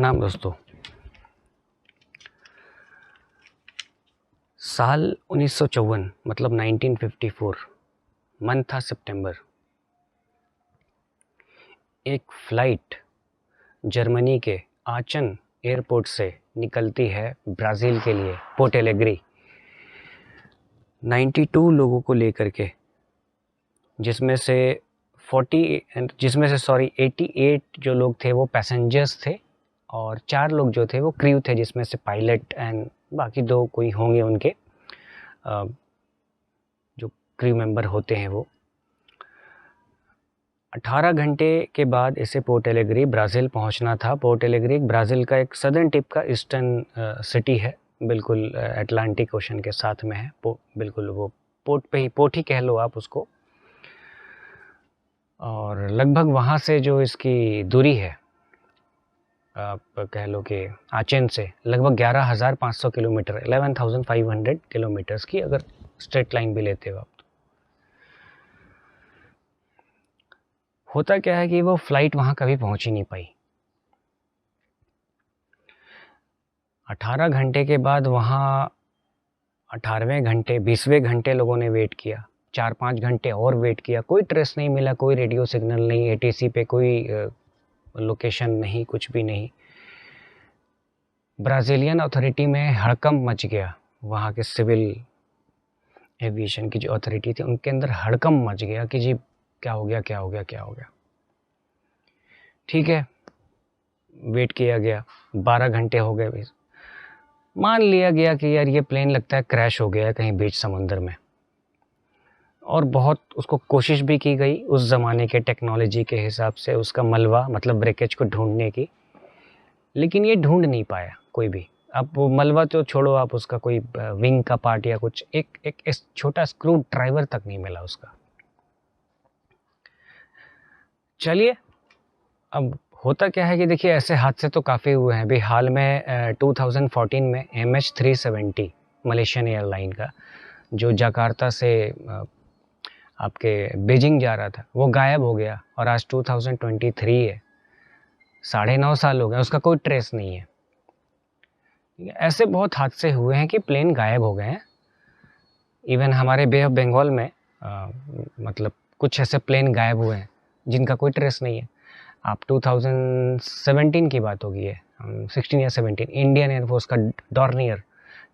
प्रणाम दोस्तों। साल 1954 मतलब 1954, मंथ था सितंबर। एक फ़्लाइट जर्मनी के आचन एयरपोर्ट से निकलती है ब्राज़ील के लिए पोर्ट एलेग्री 92 लोगों को लेकर के, जिसमें से 88 जो लोग थे वो पैसेंजर्स थे और 4 लोग जो थे वो क्रू थे, जिसमें से पायलट एंड बाकी 2 कोई होंगे उनके जो क्रू मेंबर होते हैं वो। 18 घंटे के बाद इसे पोर्ट एलेग्री ब्राज़ील पहुंचना था। पोर्ट एलेग्री ब्राज़ील का एक सदर्न टिप का ईस्टर्न सिटी है, बिल्कुल अटलांटिक ओशन के साथ में है। बिल्कुल वो पोर्ट ही कह लो आप उसको। और लगभग वहाँ से जो इसकी दूरी है, आप कह लो कि आचेन से लगभग 11,500 किलोमीटर, 11,500 किलोमीटर्स की अगर स्ट्रेट लाइन भी लेते हो आप। होता क्या है कि वो फ्लाइट वहाँ कभी पहुँच ही नहीं पाई। 18 घंटे के बाद वहाँ 18वें घंटे 20वें घंटे लोगों ने वेट किया, 4-5 घंटे और वेट किया, कोई ट्रेस नहीं मिला, कोई रेडियो सिग्नल नहीं, एटीसी पे कोई लोकेशन नहीं, कुछ भी नहीं। ब्राज़ीलियन अथॉरिटी में हड़कंप मच गया। वहाँ के सिविल एविएशन की जो अथॉरिटी थी उनके अंदर हड़कंप मच गया कि जी क्या हो गया। ठीक है, वेट किया गया, 12 घंटे हो गए। मान लिया गया कि यार ये प्लेन लगता है क्रैश हो गया है कहीं बीच समुंदर में, और बहुत उसको कोशिश भी की गई उस ज़माने के टेक्नोलॉजी के हिसाब से उसका मलबा मतलब ब्रेकेज को ढूंढने की, लेकिन ये ढूंढ नहीं पाया कोई भी। अब वो मलबा तो छोड़ो, आप उसका कोई विंग का पार्ट या कुछ एक छोटा स्क्रू ड्राइवर तक नहीं मिला उसका। चलिए, अब होता क्या है कि देखिए ऐसे हादसे तो काफ़ी हुए हैं। अभी हाल में 2014 में MH370 मलेशियन एयरलाइन का, जो जकार्ता से आपके बीजिंग जा रहा था, वो गायब हो गया और आज 2023 है, 9.5 साल हो गए, उसका कोई ट्रेस नहीं है। ऐसे बहुत हादसे हुए हैं कि प्लेन गायब हो गए हैं। इवन हमारे बे ऑफ बंगाल में मतलब कुछ ऐसे प्लेन गायब हुए हैं जिनका कोई ट्रेस नहीं है। आप 2017 की बात होगी है, 16 या 17, इंडियन एयरफोर्स का डॉर्नियर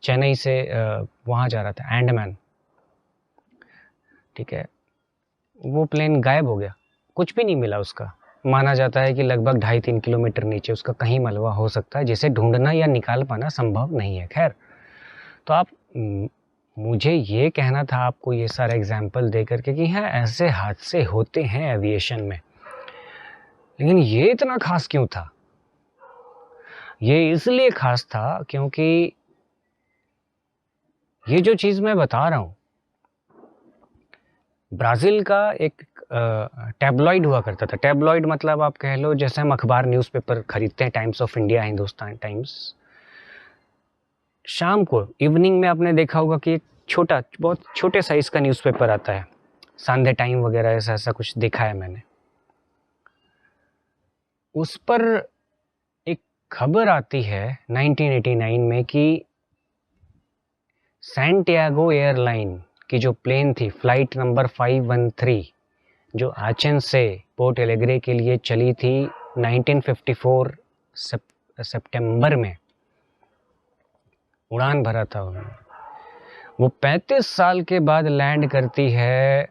चेन्नई से वहाँ जा रहा था, अंडमान, ठीक है, वो प्लेन गायब हो गया, कुछ भी नहीं मिला उसका। माना जाता है कि लगभग 2.5-3 किलोमीटर नीचे उसका कहीं मलबा हो सकता है, जिसे ढूंढना या निकाल पाना संभव नहीं है। खैर, तो आप मुझे ये कहना था आपको ये सारा एग्जाम्पल दे करके कि हाँ ऐसे हादसे होते हैं एविएशन में, लेकिन ये इतना खास क्यों था? ये इसलिए खास था क्योंकि ये जो चीज़ मैं बता रहा हूँ, ब्राज़ील का एक टैबलॉइड हुआ करता था। टैबलॉइड मतलब आप कह लो जैसे हम अखबार न्यूज़पेपर खरीदते हैं, times of India, Hindustan times, शाम को इवनिंग में आपने देखा होगा कि एक छोटा, बहुत छोटे साइज़ का न्यूज़पेपर आता है, संडे टाइम वगैरह, ऐसा कुछ देखा है मैंने। उस पर एक खबर आती है 1989 में कि सैंटियागो एयरलाइन की जो प्लेन थी, फ्लाइट नंबर 513, जो आचेन से पोर्ट एलेग्रे के लिए चली थी 1954 सितंबर में, उड़ान भरा था उन्होंने, वो 35 साल के बाद लैंड करती है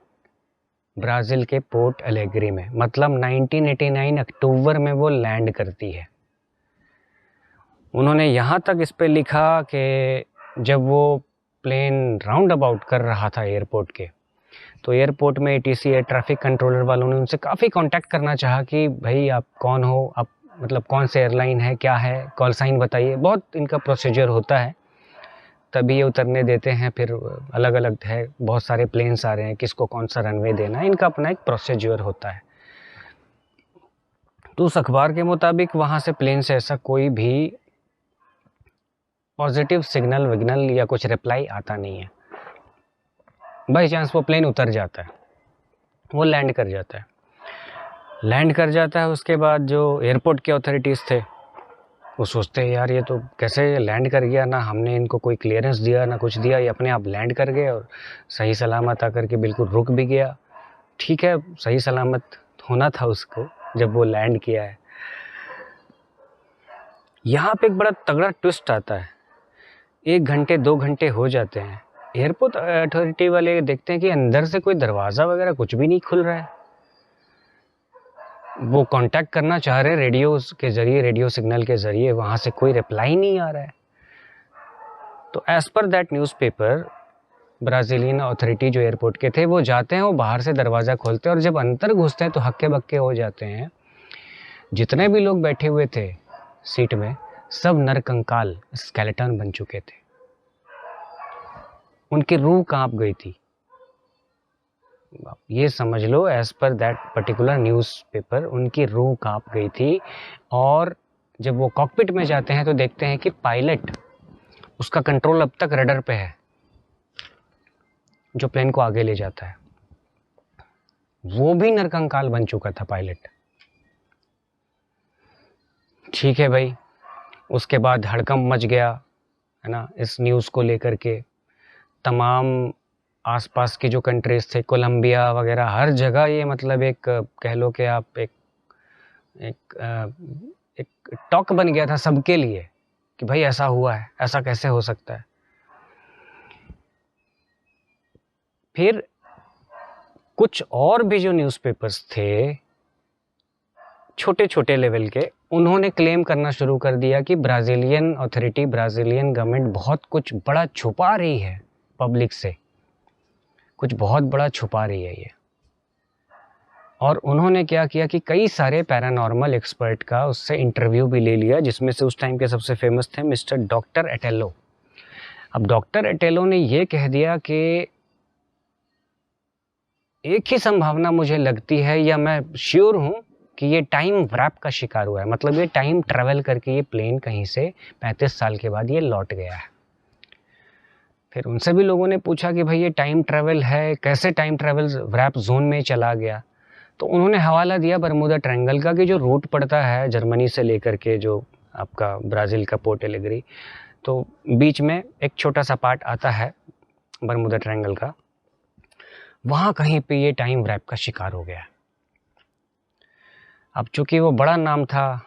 ब्राज़ील के पोर्ट एलेग्रे में। मतलब 1989 अक्टूबर में वो लैंड करती है। उन्होंने यहाँ तक इस पे लिखा कि जब वो प्लेन राउंड अबाउट कर रहा था एयरपोर्ट के, तो एयरपोर्ट में ATC एयर ट्रैफिक कंट्रोलर वालों ने उनसे काफ़ी कांटेक्ट करना चाहा कि भाई आप कौन हो, आप मतलब कौन से एयरलाइन है, क्या है, कॉल साइन बताइए। बहुत इनका प्रोसीजर होता है, तभी ये उतरने देते हैं। फिर अलग अलग है, बहुत सारे प्लेन्स आ रहे हैं, किसको कौन सा रनवे देना है, इनका अपना एक प्रोसीजर होता है। तो उस अखबार के मुताबिक वहाँ से प्लेन से ऐसा कोई भी पॉजिटिव सिग्नल विग्नल या कुछ रिप्लाई आता नहीं है। बाई चांस वो प्लेन उतर जाता है, वो लैंड कर जाता है। उसके बाद जो एयरपोर्ट के अथॉरिटीज़ थे वो सोचते हैं यार ये तो कैसे लैंड कर गया, ना हमने इनको कोई क्लियरेंस दिया ना कुछ दिया, ये अपने आप लैंड कर गए और सही सलामत आकर के बिल्कुल रुक भी गया। ठीक है, सही सलामत होना था उसको जब वो लैंड किया है। यहाँ पे एक बड़ा तगड़ा ट्विस्ट आता है। 1 घंटे 2 घंटे हो जाते हैं, एयरपोर्ट अथॉरिटी वाले देखते हैं कि अंदर से कोई दरवाज़ा वगैरह कुछ भी नहीं खुल रहा है। वो कांटेक्ट करना चाह रहे हैं रेडियोज़ के ज़रिए, रेडियो सिग्नल के ज़रिए, वहाँ से कोई रिप्लाई नहीं आ रहा है। तो as per that newspaper, Brazilian authority जो एयरपोर्ट के थे वो जाते हैं, वो बाहर से दरवाज़ा खोलते हैं और जब अंदर घुसते हैं तो हक्के बक्के हो जाते हैं। जितने भी लोग बैठे हुए थे सीट में, सब नरकंकाल स्केलेटन बन चुके थे। उनकी रूह कांप गई थी। ये समझ लो, as per that particular newspaper उनकी रूह कांप गई थी। और जब वो कॉकपिट में जाते हैं तो देखते हैं कि पायलट, उसका कंट्रोल अब तक रडर पे है जो प्लेन को आगे ले जाता है, वो भी नरकंकाल बन चुका था पायलट। ठीक है भाई, उसके बाद हड़कंप मच गया है ना इस न्यूज़ को लेकर के। तमाम आसपास की जो कंट्रीज़ थे, कोलंबिया वगैरह, हर जगह ये मतलब एक कह लो कि आप एक टॉक बन गया था सबके लिए कि भाई ऐसा हुआ है, ऐसा कैसे हो सकता है। फिर कुछ और भी जो न्यूज़पेपर्स थे छोटे छोटे लेवल के, उन्होंने क्लेम करना शुरू कर दिया कि ब्राज़ीलियन अथॉरिटी, ब्राज़ीलियन गवर्नमेंट बहुत कुछ बड़ा छुपा रही है पब्लिक से, कुछ बहुत बड़ा छुपा रही है ये। और उन्होंने क्या किया कि कई सारे पैरानॉर्मल एक्सपर्ट का उससे इंटरव्यू भी ले लिया, जिसमें से उस टाइम के सबसे फेमस थे मिस्टर डॉक्टर एटेलो। अब डॉक्टर एटेलो ने ये कह दिया कि एक ही संभावना मुझे लगती है, या मैं श्योर हूँ कि ये टाइम वैप का शिकार हुआ है। मतलब ये टाइम ट्रैवल करके ये प्लेन कहीं से 35 साल के बाद ये लौट गया है। फिर उनसे भी लोगों ने पूछा कि भाई ये टाइम ट्रैवल है, कैसे टाइम ट्रैवल वैप जोन में चला गया। तो उन्होंने हवाला दिया बरमूडा ट्रायंगल का, कि जो रूट पड़ता है जर्मनी से लेकर के जो आपका ब्राज़ील का पोर्ट एलेग्री, तो बीच में एक छोटा सा पार्ट आता है बरमूडा ट्रायंगल का, वहाँ कहीं पे ये टाइम वैप का शिकार हो गया। अब चूंकि वो बड़ा नाम था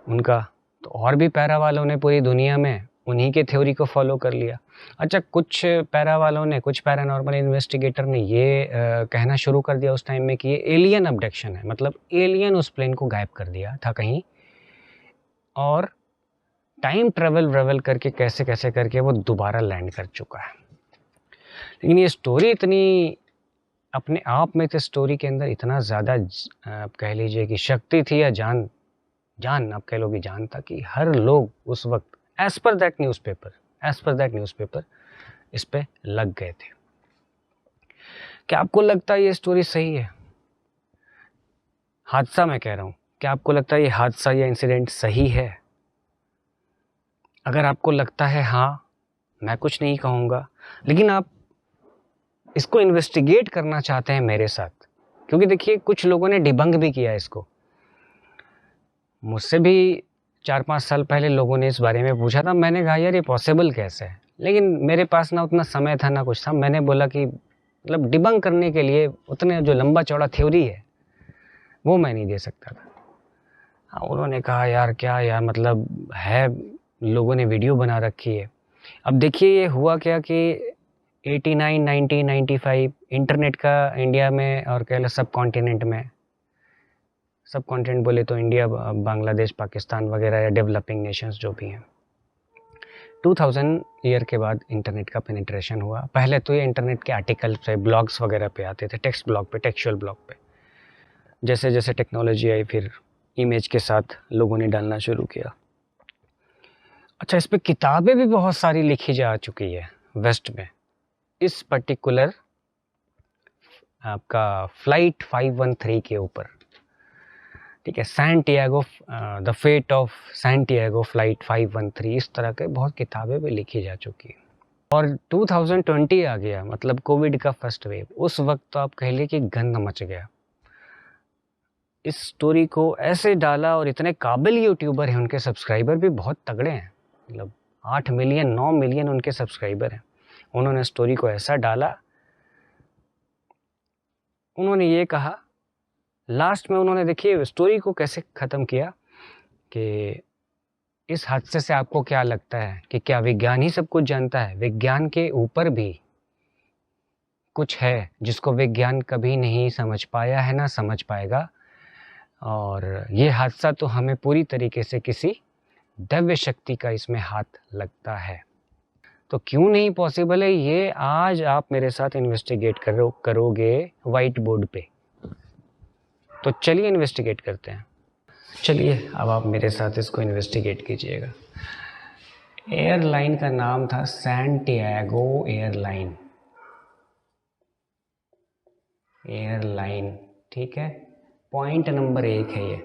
उनका, तो और भी पैरा वालों ने पूरी दुनिया में उन्हीं के थ्योरी को फॉलो कर लिया। अच्छा, कुछ पैरा वालों ने, कुछ पैरानॉर्मल इन्वेस्टिगेटर ने ये कहना शुरू कर दिया उस टाइम में कि ये एलियन अबडक्शन है, मतलब एलियन उस प्लेन को गायब कर दिया था कहीं, और टाइम ट्रेवल करके कैसे कैसे करके वो दोबारा लैंड कर चुका है। लेकिन ये स्टोरी इतनी अपने आप में, तो स्टोरी के अंदर इतना ज़्यादा आप कह लीजिए कि शक्ति थी, या जान आप कह लो कि जान था, कि हर लोग उस वक्त एज पर दैट न्यूज़पेपर इस पे लग गए थे। क्या आपको लगता है ये स्टोरी सही है? हादसा मैं कह रहा हूँ, क्या आपको लगता है ये हादसा या इंसिडेंट सही है? अगर आपको लगता है हाँ, मैं कुछ नहीं कहूँगा, लेकिन आप इसको इन्वेस्टिगेट करना चाहते हैं मेरे साथ, क्योंकि देखिए कुछ लोगों ने डिबंक भी किया इसको। मुझसे भी 4-5 साल पहले लोगों ने इस बारे में पूछा था, मैंने कहा यार ये पॉसिबल कैसे है, लेकिन मेरे पास ना उतना समय था ना कुछ था। मैंने बोला कि मतलब डिबंक करने के लिए उतने जो लंबा चौड़ा थ्योरी है वो मैं नहीं दे सकता था। हाँ, उन्होंने कहा यार क्या यार, मतलब है, लोगों ने वीडियो बना रखी है। अब देखिए ये हुआ क्या कि 89, 90, 95 इंटरनेट का इंडिया में, और कह लो सब कॉन्टिनेंट में, सब कॉन्टिनेंट बोले तो इंडिया, बांग्लादेश, पाकिस्तान वगैरह, या डेवलपिंग नेशंस जो भी हैं, 2000 ईयर के बाद इंटरनेट का पेनिट्रेशन हुआ। पहले तो ये इंटरनेट के आर्टिकल पे, ब्लॉग्स वगैरह पे आते थे, टेक्स्ट ब्लॉग पे, टेक्सचुअल ब्लॉग पे। जैसे जैसे टेक्नोलॉजी आई, फिर इमेज के साथ लोगों ने डालना शुरू किया। अच्छा, इस पे किताबें भी बहुत सारी लिखी जा चुकी है वेस्ट में, इस पर्टिकुलर आपका फ्लाइट 513 के ऊपर। ठीक है, Santiago, the fate of Santiago flight 513, इस तरह के बहुत किताबें भी लिखी जा चुकी है। और 2020 आ गया, मतलब कोविड का फर्स्ट वेव। उस वक्त तो आप कह लीजिए कि गंद मच गया। इस स्टोरी को ऐसे डाला और इतने काबिल यूट्यूबर हैं, उनके सब्सक्राइबर भी बहुत तगड़े हैं, मतलब 8 मिलियन 9 मिलियन उनके सब्सक्राइबर हैं। उन्होंने स्टोरी को ऐसा डाला, उन्होंने ये कहा लास्ट में, उन्होंने देखिए स्टोरी को कैसे ख़त्म किया कि इस हादसे से आपको क्या लगता है कि क्या विज्ञान ही सब कुछ जानता है? विज्ञान के ऊपर भी कुछ है जिसको विज्ञान कभी नहीं समझ पाया है, ना समझ पाएगा। और ये हादसा तो हमें पूरी तरीके से किसी दिव्य शक्ति का इसमें हाथ लगता है। तो क्यों नहीं पॉसिबल है, ये आज आप मेरे साथ इन्वेस्टिगेट करोगे वाइट बोर्ड पे। तो चलिए इन्वेस्टिगेट करते हैं। चलिए अब आप मेरे साथ इसको इन्वेस्टिगेट कीजिएगा। एयरलाइन का नाम था सैंटियागो एयरलाइन। एयरलाइन, ठीक है। पॉइंट नंबर 1 है ये,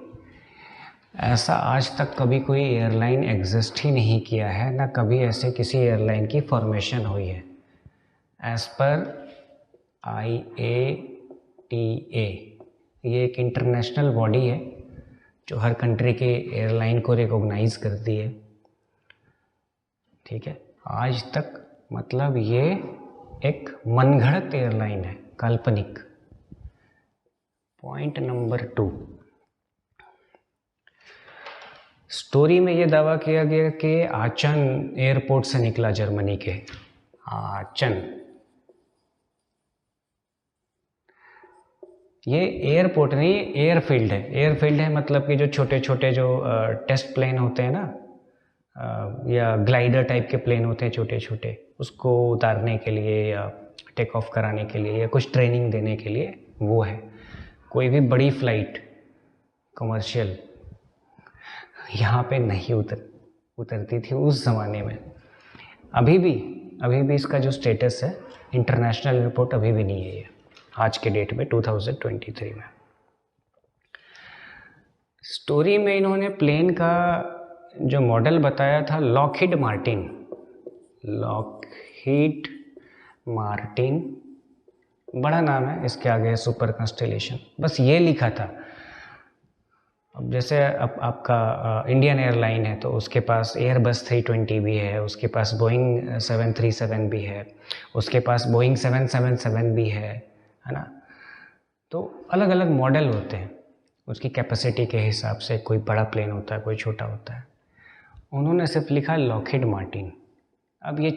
ऐसा आज तक कभी कोई एयरलाइन एग्जिस्ट ही नहीं किया है, ना कभी ऐसे किसी एयरलाइन की फॉर्मेशन हुई है। एज पर IATA, ये एक इंटरनेशनल बॉडी है जो हर कंट्री के एयरलाइन को रिकॉग्नाइज करती है, ठीक है। आज तक मतलब ये एक मनगढ़ंत एयरलाइन है, काल्पनिक। पॉइंट नंबर 2, स्टोरी में ये दावा किया गया कि आचन एयरपोर्ट से निकला, जर्मनी के आचन। ये एयरपोर्ट नहीं, एयरफील्ड है। एयरफील्ड है मतलब कि जो छोटे छोटे जो टेस्ट प्लेन होते हैं ना, या ग्लाइडर टाइप के प्लेन होते हैं छोटे छोटे, उसको उतारने के लिए या टेक ऑफ कराने के लिए या कुछ ट्रेनिंग देने के लिए वो है। कोई भी बड़ी फ्लाइट कमर्शियल यहाँ पे नहीं उतरती थी उस ज़माने में। अभी भी इसका जो स्टेटस है इंटरनेशनल एयरपोर्ट अभी भी नहीं है ये, आज के डेट में 2023 में। स्टोरी में इन्होंने प्लेन का जो मॉडल बताया था लॉकहीड मार्टिन, बड़ा नाम है, इसके आगे सुपर कॉन्स्टेलेशन, बस ये लिखा था। अब जैसे अब आपका इंडियन एयरलाइन है तो उसके पास एयरबस 320 भी है, उसके पास बोइंग 737 भी है, उसके पास बोइंग 777 भी है ना। तो अलग अलग मॉडल होते हैं, उसकी कैपेसिटी के हिसाब से कोई बड़ा प्लेन होता है, कोई छोटा होता है। उन्होंने सिर्फ लिखा लॉकहीड मार्टिन। अब ये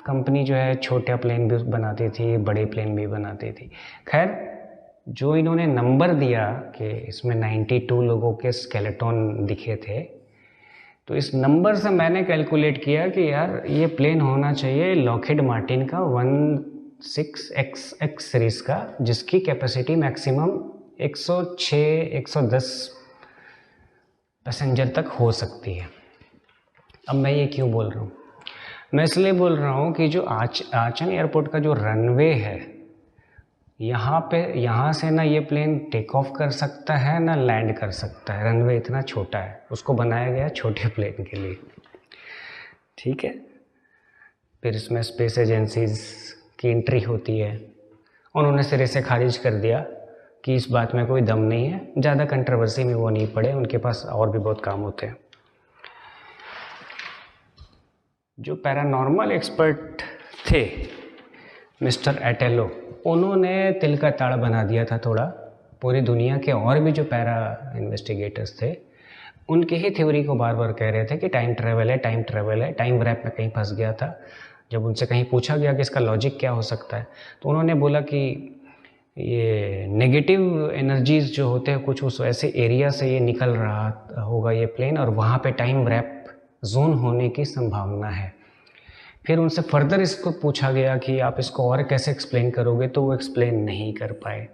कंपनी जो है छोटा प्लेन भी बनाती थी, बड़े प्लेन भी बनाती थी। खैर, जो इन्होंने नंबर दिया कि इसमें 92 लोगों के स्केलेटन दिखे थे, तो इस नंबर से मैंने कैलकुलेट किया कि यार ये प्लेन होना चाहिए लॉकहीड मार्टिन का 16XX सीरीज का, जिसकी कैपेसिटी मैक्सिमम 106-110 पैसेंजर तक हो सकती है। अब मैं ये क्यों बोल रहा हूँ? मैं इसलिए बोल रहा हूँ कि जो आचन एयरपोर्ट का जो रनवे है, यहाँ से ना ये प्लेन टेक ऑफ कर सकता है ना लैंड कर सकता है। रनवे इतना छोटा है, उसको बनाया गया छोटे प्लेन के लिए, ठीक है। फिर इसमें स्पेस एजेंसीज की एंट्री होती है। उन्होंने सिरे से खारिज कर दिया कि इस बात में कोई दम नहीं है, ज़्यादा कंट्रोवर्सी में वो नहीं पड़े, उनके पास और भी बहुत काम होते हैं। जो पैरानॉर्मल एक्सपर्ट थे मिस्टर एटेलो, उन्होंने तिल का ताड़ बना दिया था थोड़ा। पूरी दुनिया के और भी जो पैरा इन्वेस्टिगेटर्स थे, उनके ही थ्योरी को बार बार कह रहे थे कि टाइम ट्रैवल है, टाइम ट्रैवल है। टाइम रैप में कहीं फंस गया था। जब उनसे कहीं पूछा गया कि इसका लॉजिक क्या हो सकता है, तो उन्होंने बोला कि ये नेगेटिव एनर्जीज जो होते हैं कुछ उस ऐसे एरिया से ये निकल रहा होगा ये प्लेन, और वहाँ पे टाइम रैप जोन होने की संभावना है। फिर उनसे फर्दर इसको पूछा गया कि आप इसको और कैसे एक्सप्लेन करोगे, तो वो एक्सप्लेन नहीं कर पाए।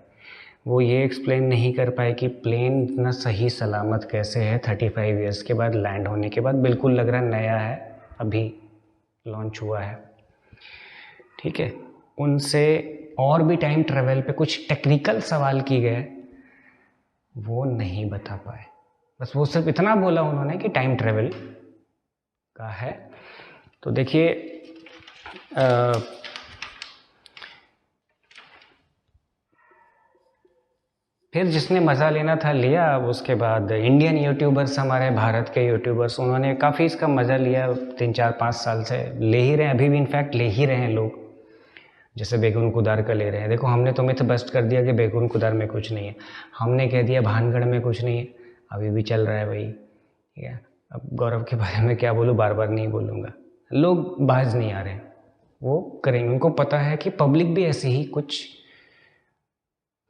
वो ये एक्सप्लेन नहीं कर पाए कि प्लेन इतना सही सलामत कैसे है 35 ईयर्स के बाद, लैंड होने के बाद। बिल्कुल लग रहा नया है, अभी लॉन्च हुआ है, ठीक है। उनसे और भी टाइम ट्रेवल पे कुछ टेक्निकल सवाल किए गए, वो नहीं बता पाए। बस वो सिर्फ इतना बोला उन्होंने कि टाइम ट्रेवल का है। तो देखिए फिर जिसने मज़ा लेना था लिया। अब उसके बाद इंडियन यूट्यूबर्स, हमारे भारत के यूट्यूबर्स, उन्होंने काफ़ी इसका मज़ा लिया। 3 4 5 साल से ले ही रहे हैं, अभी भी इनफैक्ट ले ही रहे हैं लोग। जैसे बेगुन कुदार का ले रहे हैं। देखो, हमने तो मिथ बस्ट कर दिया कि बेगुन कुदार में कुछ नहीं है। हमने कह दिया भानगढ़ में कुछ नहीं है, अभी भी चल रहा है भाई। ठीक है, अब गौरव के बारे में क्या बोलूँ, बार बार नहीं बोलूँगा। लोग बाज नहीं आ रहे, वो करेंगे। उनको पता है कि पब्लिक भी ऐसे ही कुछ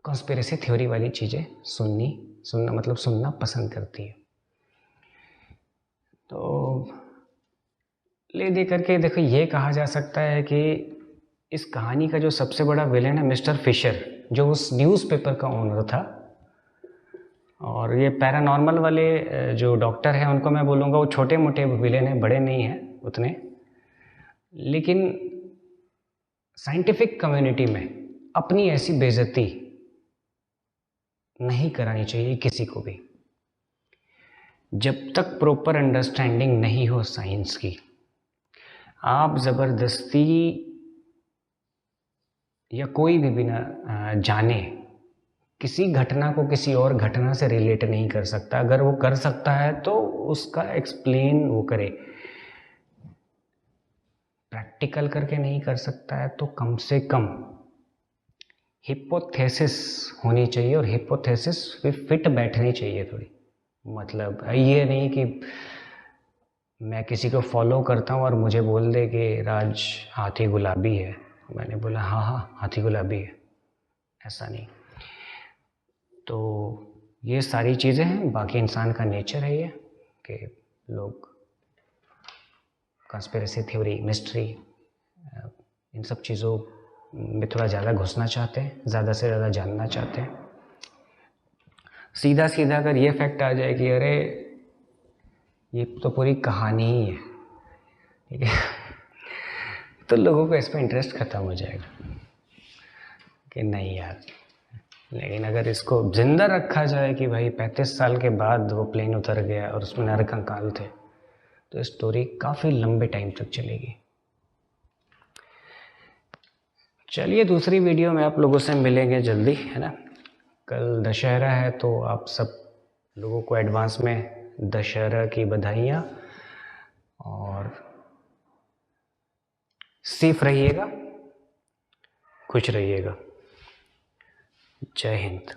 कॉन्स्पिरेसी थ्योरी वाली चीज़ें सुनना पसंद करती है। तो ले दे करके देखो, ये कहा जा सकता है कि इस कहानी का जो सबसे बड़ा विलेन है मिस्टर फिशर, जो उस न्यूज़पेपर का ओनर था। और ये पैरानॉर्मल वाले जो डॉक्टर हैं, उनको मैं बोलूँगा वो छोटे मोटे विलेन हैं, बड़े नहीं हैं उतने। लेकिन साइंटिफिक कम्युनिटी में अपनी ऐसी बेइज्जती नहीं करानी चाहिए किसी को भी, जब तक प्रॉपर अंडरस्टैंडिंग नहीं हो साइंस की। आप ज़बरदस्ती या कोई भी बिना जाने किसी घटना को किसी और घटना से रिलेट नहीं कर सकता। अगर वो कर सकता है तो उसका एक्सप्लेन वो करे। प्रैक्टिकल करके नहीं कर सकता है तो कम से कम हिपोथेसिस होनी चाहिए, और हिपोथेसिस भी फिट बैठनी चाहिए थोड़ी। मतलब ये नहीं कि मैं किसी को फॉलो करता हूँ और मुझे बोल दे कि राज हाथी गुलाबी है, मैंने बोला हाँ हाँ हाथी गुलाबी है, ऐसा नहीं। तो ये सारी चीज़ें हैं। बाकी इंसान का नेचर है ये कि लोग कंस्पिरेसी थ्योरी, मिस्ट्री, इन सब चीज़ों में थोड़ा ज़्यादा घुसना चाहते हैं, ज़्यादा से ज़्यादा जानना चाहते हैं। सीधा सीधा अगर ये फैक्ट आ जाए कि अरे ये तो पूरी कहानी ही है, ठीक है, तो लोगों को इस पर इंटरेस्ट ख़त्म हो जाएगा कि नहीं यार। लेकिन अगर इसको जिंदा रखा जाए कि भाई 35 साल के बाद वो प्लेन उतर गया और उसमें नरकंकाल थे, तो स्टोरी काफ़ी लंबे टाइम तक चलेगी। चलिए, दूसरी वीडियो में आप लोगों से मिलेंगे जल्दी, है ना। कल दशहरा है, तो आप सब लोगों को एडवांस में दशहरा की बधाइयाँ, और सेफ रहिएगा, खुश रहिएगा। जय हिंद।